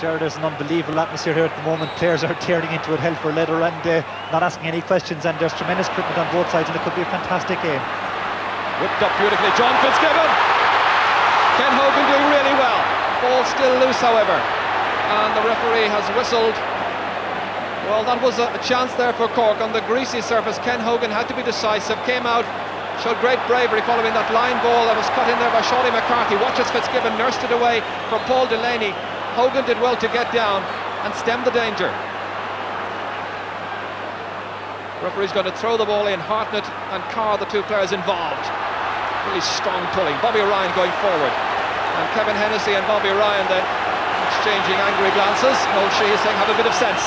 Jared, there's an unbelievable atmosphere here at the moment. Players are tearing into it hell for leather and not asking any questions, and there's tremendous commitment on both sides, and it could be a fantastic game. Whipped up beautifully, John Fitzgibbon. Ken Hogan doing really well. Ball still loose, however, and the referee has whistled. Well, that was a chance there for Cork on the greasy surface. Ken Hogan had to be decisive, came out, showed great bravery following that line ball that was cut in there by Chaoimh McCarthy. Watches Fitzgibbon, nursed it away for Paul Delaney. Hogan did well to get down and stem the danger. Referee's going to throw the ball in. Hartnett and Carr, the two players involved. Really strong pulling. Bobby Ryan going forward, and Kevin Hennessy and Bobby Ryan then exchanging angry glances. And old Sheehy saying, have a bit of sense.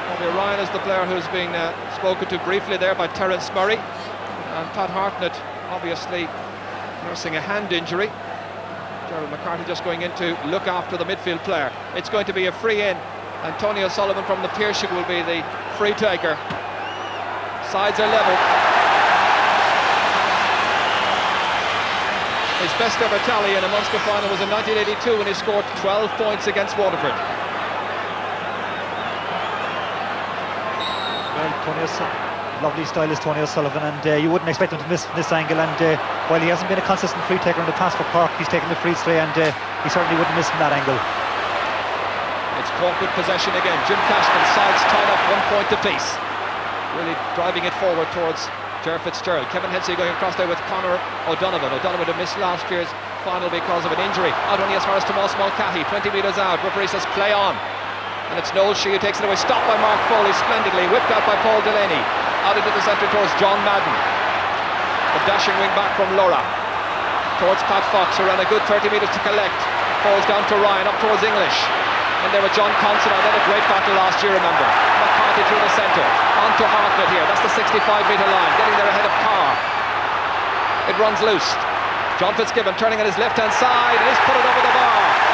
Bobby Ryan is the player who's being spoken to briefly there by Terence Murray, and Pat Hartnett obviously nursing a hand injury. Gerald McCarthy just going in to look after the midfield player. It's going to be a free in. Antonio Sullivan from the Páirc will be the free taker. Sides are level. His best ever tally in a Munster final was in 1982 when he scored 12 points against Waterford. Well, lovely stylist Tony O'Sullivan, and you wouldn't expect him to miss this angle, and while he hasn't been a consistent free taker in the past for Cork, he's taken the free straight, and he certainly wouldn't miss from that angle. It's Cork with possession again. Jim Cashman, sides tied up 1 point apiece, really driving it forward towards Ger Fitzgerald. Kevin Hensey going across there with Conor O'Donovan. O'Donovan had missed last year's final because of an injury. Out only as far as Tomás Mulcahy, 20 metres out. Referee says play on, and it's Noel Sheehy who takes it away. Stopped by Mark Foley splendidly, whipped out by Paul Delaney. Out into the centre towards John Madden. The dashing wing back from Laura towards Pat Fox, who ran a good 30 metres to collect. Falls down to Ryan, up towards English. And there with John Considine. They had a great battle last year, remember. McCarthy through the centre. On to Hartnett here. That's the 65-metre line. Getting there ahead of Carr. It runs loose. John Fitzgibbon turning on his left-hand side, and he's put it over the bar.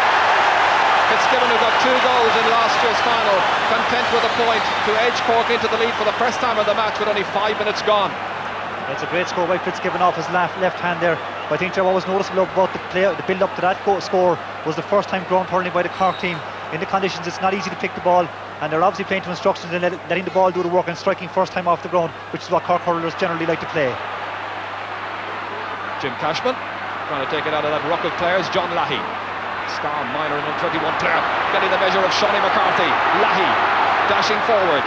Fitzgibbon, who got 2 goals in last year's final, content with a point to edge Cork into the lead for the first time of the match with only 5 minutes gone. It's a great score by Fitzgibbon off his left hand there. But I think what was noticeable about the build-up to that score was the first time ground hurling by the Cork team. In the conditions, it's not easy to pick the ball, and they're obviously playing to instructions and letting the ball do the work and striking first time off the ground, which is what Cork hurlers generally like to play. Jim Cashman trying to take it out of that ruck of players. John Lahey, star minor and 21 player, getting the measure of Chaoimh McCarthy. Lahey dashing forward.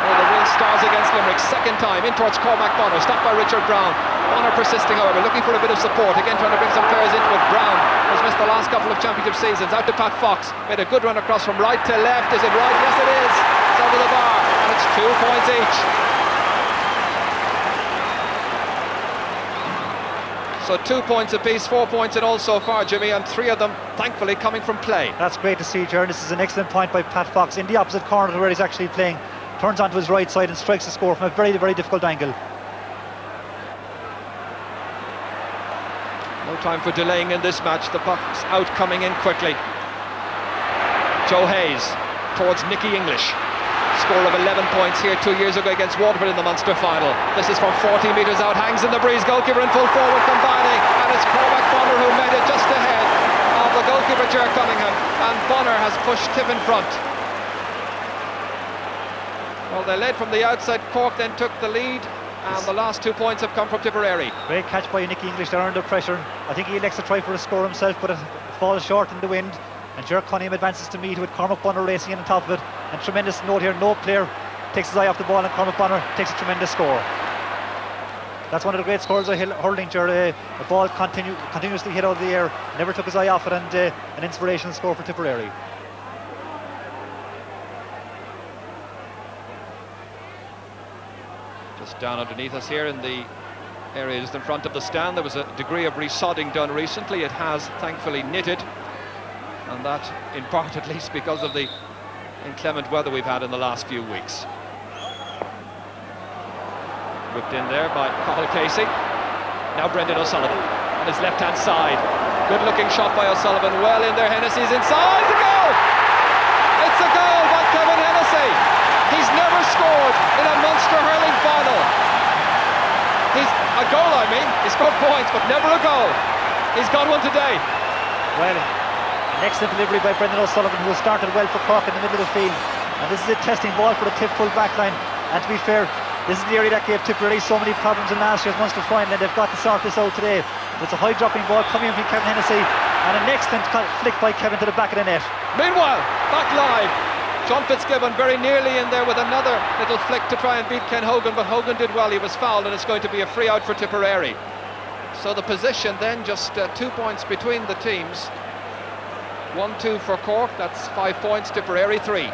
Oh, the real stars against Limerick. Second time in towards Cormac Bonner, stopped by Richard Brown. Bonner persisting, however, looking for a bit of support. Again trying to bring some players into it. Brown has missed the last couple of championship seasons. Out to Pat Fox, made a good run across from right to left. Is it right? Yes it is. It's over the bar, and it's 2 points each. So 2 points apiece, 4 points in all so far, Jimmy, and 3 of them thankfully coming from play. That's great to see, Jared. This is an excellent point by Pat Fox in the opposite corner to where he's actually playing. Turns onto his right side and strikes the score from a very, very difficult angle. No time for delaying in this match. The puck's out, coming in quickly. Joe Hayes towards Nicky English. Score of 11 points here 2 years ago against Waterford in the Munster final. This is from 40 metres out, hangs in the breeze. Goalkeeper in full forward combining, and it's Cormac Bonner who made it just ahead of the goalkeeper Ger Cunningham, and Bonner has pushed Tip in front. Well, they led from the outside. Cork then took the lead, and the last 2 points have come from Tipperary. Great catch by Nicky English there under pressure. I think he elects to try for a score himself, but it falls short in the wind, and Ger Cunningham advances to meet with Cormac Bonner racing in on top of it. And tremendous note here, no player takes his eye off the ball, and Cormac Bonner takes a tremendous score. That's one of the great scores of hurling, Ger. The ball continuously hit out of the air, never took his eye off it, and an inspirational score for Tipperary. Just down underneath us here in the area just in front of the stand, there was a degree of resodding done recently. It has thankfully knitted, and that in part at least because of the inclement weather we've had in the last few weeks. Whipped in there by Cathal Casey. Now Brendan O'Sullivan on his left-hand side. Good looking shot by O'Sullivan, well in there. Hennessy's inside. It's a goal! It's a goal by Kevin Hennessy. He's never scored in a Munster hurling final. He's a goal, I mean. He scored points, but never a goal. He's got one today. Well, an excellent delivery by Brendan O'Sullivan, who has started well for Cork in the middle of the field. And this is a testing ball for the Tip full back line. And to be fair, this is the area that gave Tipperary so many problems in last year's Munster final, and they've got to sort this out today. It's a high dropping ball coming in from Kevin Hennessy, and an excellent flick by Kevin to the back of the net. Meanwhile, back live, John Fitzgibbon very nearly in there with another little flick to try and beat Ken Hogan, but Hogan did well. He was fouled, and it's going to be a free out for Tipperary. So the position then just 2 points between the teams. 1-2 for Cork, that's 5 points, Tipperary 3.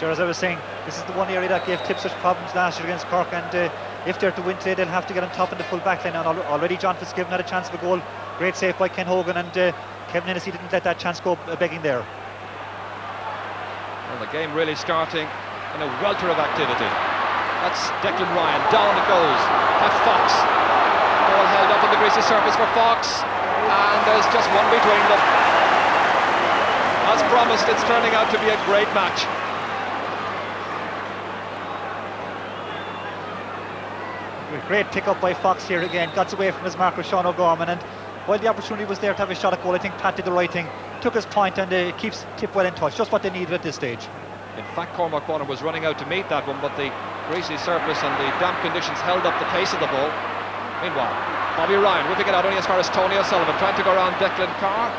Sure, as I was saying, this is the one area that gave Tip such problems last year against Cork, and if they're to win today, they'll have to get on top in the full back line. And already John Fitzgibbon had a chance of a goal. Great save by Ken Hogan, and Kevin Hennessy didn't let that chance go begging there. Well, the game really starting in a welter of activity. That's Declan Ryan, down it goes. That's Fox. Ball held up on the greasy surface for Fox, and there's just one between them. As promised, it's turning out to be a great match. Great pick up by Fox here again, got away from his marker Sean O'Gorman, and while the opportunity was there to have a shot at goal, I think Pat did the right thing, took his point, and keeps Tip well in touch, just what they needed at this stage. In fact, Cormac Bonner was running out to meet that one, but the greasy surface and the damp conditions held up the pace of the ball. Meanwhile, Bobby Ryan whipping it out only as far as Tony O'Sullivan, trying to go around Declan Carr.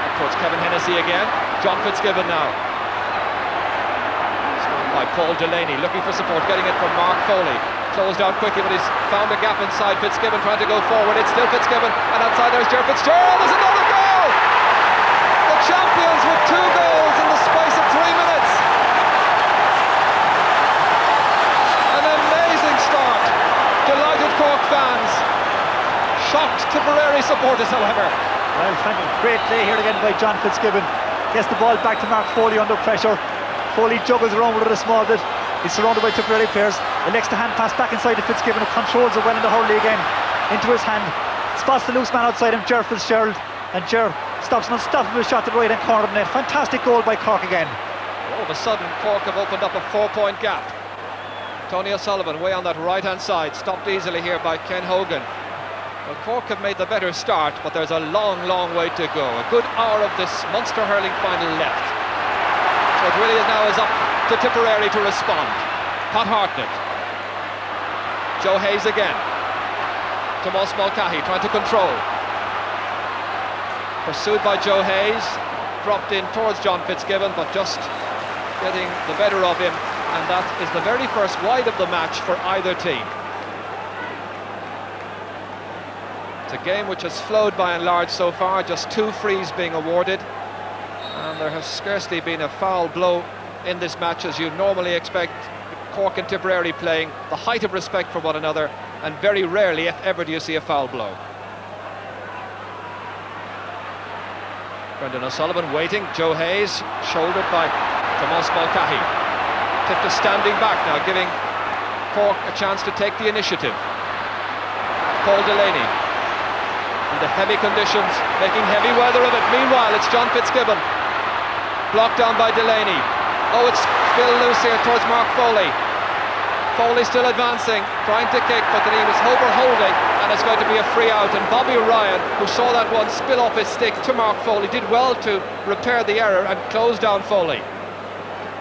And towards Kevin Hennessy again. John Fitzgibbon now. Scored by Paul Delaney, looking for support, getting it from Mark Foley. Closed down quickly, but he's found a gap inside. Fitzgibbon trying to go forward. It's still Fitzgibbon, and outside there's Ger Fitzgerald. There's another goal! The champions with 2 goals in the space of 3 minutes. An amazing start. Delighted Cork fans. Shocked Tipperary supporters, however. Well, thank you. Great play here again by John Fitzgibbon. Gets the ball back to Mark Foley under pressure. Foley juggles around with it a small bit. He's surrounded by Tipperary players. Elects to hand pass back inside to Fitzgibbon, who controls it well in the hurley again. Into his hand. Spots the loose man outside him, Ger Fitzgerald. And Ger stops an unstoppable shot to the right hand corner of the net. Fantastic goal by Cork again. All of a sudden, Cork have opened up a 4-point gap. Tony O'Sullivan way on that right hand side. Stopped easily here by Ken Hogan. Well, Cork have made the better start, but there's a long, long way to go. A good hour of this Munster hurling final left. So it really now is up to Tipperary to respond. Pat Hartnett. Joe Hayes again. Tomas Mulcahy trying to control. Pursued by Joe Hayes. Dropped in towards John Fitzgibbon, but just getting the better of him. And that is the very first wide of the match for either team. It's a game which has flowed by and large so far, just 2 frees being awarded. And there has scarcely been a foul blow in this match, as you normally expect Cork and Tipperary playing, the height of respect for one another, and very rarely, if ever, do you see a foul blow. Brendan O'Sullivan waiting. Joe Hayes, shouldered by Tomas Mulcahy. Tip is standing back now, giving Cork a chance to take the initiative. Paul Delaney. In the heavy conditions, making heavy weather of it. Meanwhile, it's John Fitzgibbon. Blocked down by Delaney. Oh, it's still loose here towards Mark Foley. Foley still advancing, trying to kick, but then he was holding, and it's going to be a free out. And Bobby Ryan, who saw that one spill off his stick to Mark Foley, did well to repair the error and close down Foley.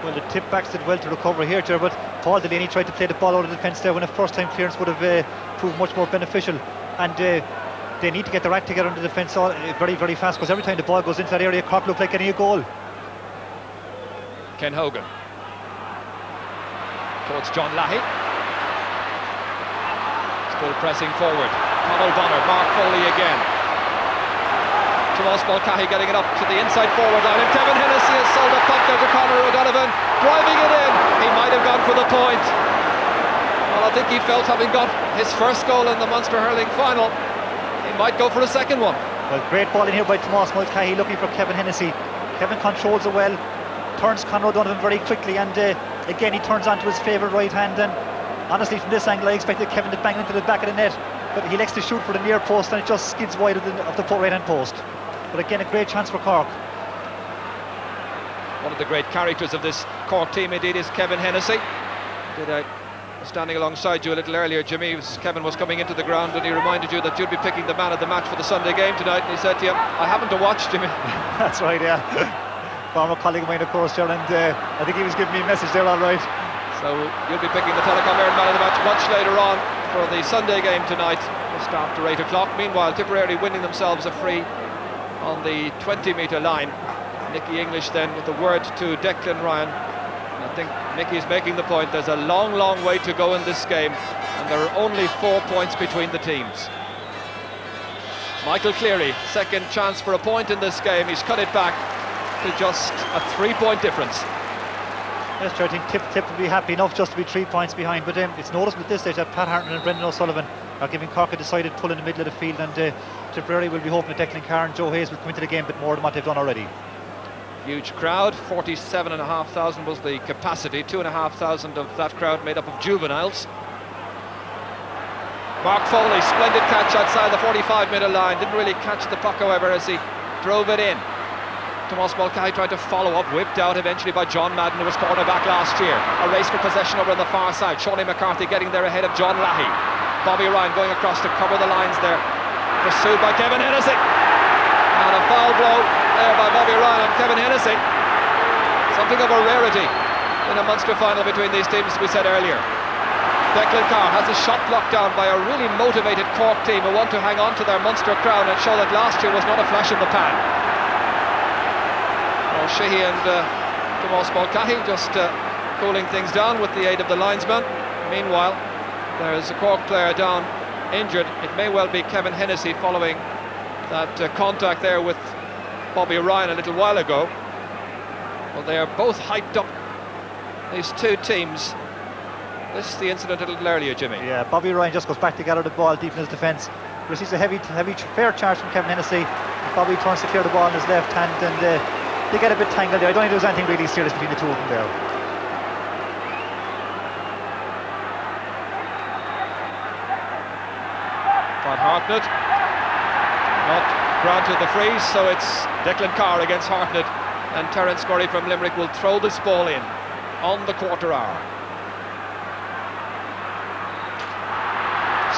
Well, the tip backs did well to recover here, Ger, but Paul Delaney tried to play the ball out of the defence there when a first-time clearance would have proved much more beneficial. And they need to get their act together on the defence very, very fast, because every time the ball goes into that area, Cork look like getting a goal. Ken Hogan towards John Lahey, still pressing forward. Conal Bonner, Mark Foley again. Tomas Mulcahy getting it up to the inside forward line, and Kevin Hennessy has sold a puck there to Conor O'Donovan, driving it in. He might have gone for the point. Well, I think he felt, having got his first goal in the Munster hurling final, he might go for a second one. Well, great ball in here by Tomas Mulcahy, looking for Kevin Hennessy. Kevin controls it well, turns Conor O'Donovan very quickly, and again he turns onto his favourite right hand. And honestly, from this angle I expected Kevin to bang into the back of the net, but he likes to shoot for the near post, and it just skids wide of the right hand post. But again, a great chance for Cork. One of the great characters of this Cork team indeed is Kevin Hennessy. Did a standing alongside you a little earlier, Jimmy. Kevin was coming into the ground and he reminded you that you'd be picking the man of the match for the Sunday game tonight, and he said to you, I haven't to watch, Jimmy. That's right, yeah. Former colleague of mine, of course, Ger, and I think he was giving me a message there, all right. So you'll be picking the Telecom Ireland man of the match much later on for the Sunday game tonight, just after 8 o'clock. Meanwhile, Tipperary winning themselves a free on the 20-metre line. Nicky English then with the word to Declan Ryan. I think Nicky's making the point, there's a long, long way to go in this game, and there are only 4 points between the teams. Michael Cleary, second chance for a point in this game. He's cut it back to just a 3-point difference. Yes, I think Tip will be happy enough just to be 3 points behind, but it's noticeable at this stage that Pat Hartman and Brendan O'Sullivan are giving Cork a decided pull in the middle of the field, and Tipperary will be hoping that Declan Carr and Joe Hayes will come into the game a bit more than what they've done already. Huge crowd, 47,500 was the capacity, 2,500 of that crowd made up of juveniles. Mark Foley, splendid catch outside the 45-metre line, didn't really catch the puck however as he drove it in. Tomas Mulcahy tried to follow up, whipped out eventually by John Madden, who was cornerback last year. A race for possession over on the far side, Shawnee McCarthy getting there ahead of John Lahey. Bobby Ryan going across to cover the lines there, pursued by Kevin Hennessy. And a foul blow there by Bobby Ryan and Kevin Hennessy. Something of a rarity in a Munster final between these teams, as we said earlier. Declan Carr has a shot blocked down by a really motivated Cork team who want to hang on to their Munster crown and show that last year was not a flash in the pan. Well, Sheehy and Tomas Mulcahy just cooling things down with the aid of the linesman. Meanwhile, there's a Cork player down injured. It may well be Kevin Hennessy following that contact there with Bobby Ryan a little while ago. Well, they are both hyped up, these two teams. This is the incident a little earlier, Jimmy. Yeah, Bobby Ryan just goes back to gather the ball deep in his defence. Receives a heavy fair charge from Kevin Hennessy. Bobby turns to clear the ball in his left hand, and they get a bit tangled there. I don't think there's anything really serious between the two of them there. Van Hartnett not granted the freeze, so it's Declan Carr against Hartnett, and Terence Murray from Limerick will throw this ball in on the quarter hour.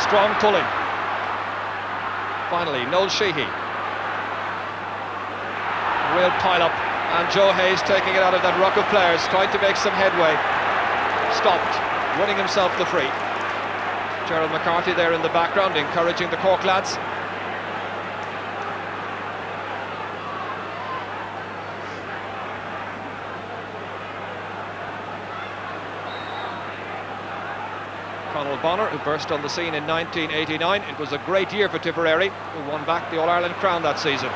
Strong pulling. Finally, Noel Sheehy. Real pile-up, and Joe Hayes taking it out of that ruck of players, trying to make some headway. Stopped, running himself the free. Gerald McCarthy there in the background, encouraging the Cork lads. Conal Bonner, who burst on the scene in 1989. It was a great year for Tipperary, who won back the All-Ireland crown that season.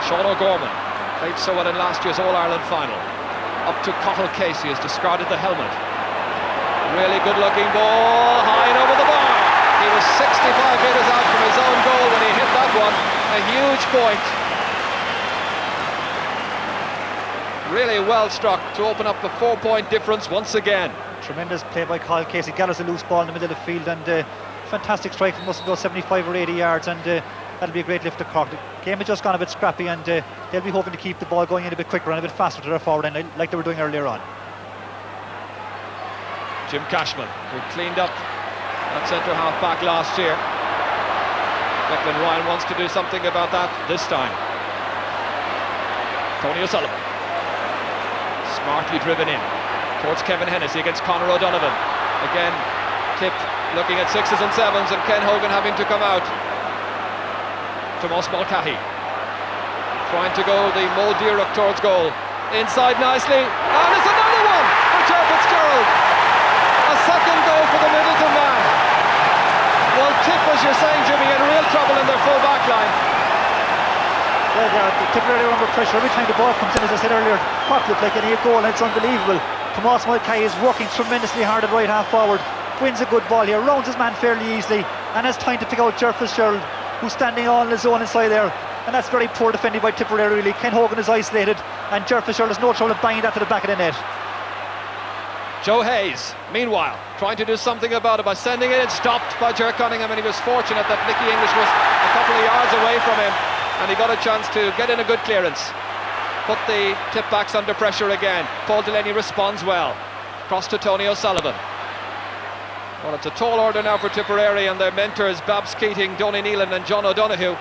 Sean O'Gorman played so well in last year's All-Ireland final. Up to Cathal Casey, has discarded the helmet. Really good-looking ball, high and over the bar. He was 65 metres out from his own goal when he hit that one. A huge point. Really well struck to open up the 4-point difference once again. Tremendous play by Cathal Casey, gathers a loose ball in the middle of the field, and fantastic strike from must go 75 or 80 yards, and that'll be a great lift to Cork. The game has just gone a bit scrappy, and they'll be hoping to keep the ball going in a bit quicker and a bit faster to their forward end, like they were doing earlier on. Jim Cashman, who cleaned up that centre half back last year. Declan Ryan wants to do something about that this time. Tony O'Sullivan, smartly driven in towards Kevin Hennessy against Conor O'Donovan. Again, Tip looking at 6s and 7s, and Ken Hogan having to come out. Tomas Mulcahy trying to go the Mo Dirac towards goal. Inside nicely, and it's another one for Joe Fitzgerald. A second goal for the Middleton man. Well, Tip, as you're saying, Jimmy, in real trouble in their full back line. Well, the Tipperary are under pressure every time the ball comes in. As I said earlier, Cork look like any goal, and it's unbelievable. Tomas Mulcahy is working tremendously hard at right half forward, wins a good ball here, rounds his man fairly easily, and has time to pick out Ger Fitzgerald, who's standing on his own inside there, and that's very poor defending by Tipperary really. Ken Hogan is isolated, and Ger Fitzgerald has no trouble in banging that to the back of the net. Joe Hayes, meanwhile, trying to do something about it by sending it in, stopped by Ger Cunningham, and he was fortunate that Nicky English was a couple of yards away from him, and he got a chance to get in a good clearance. Put the tip backs under pressure again. Paul Delaney responds well. Cross to Tony O'Sullivan. Well, it's a tall order now for Tipperary and their mentors, Babs Keating, Donny Nealon and John O'Donoghue.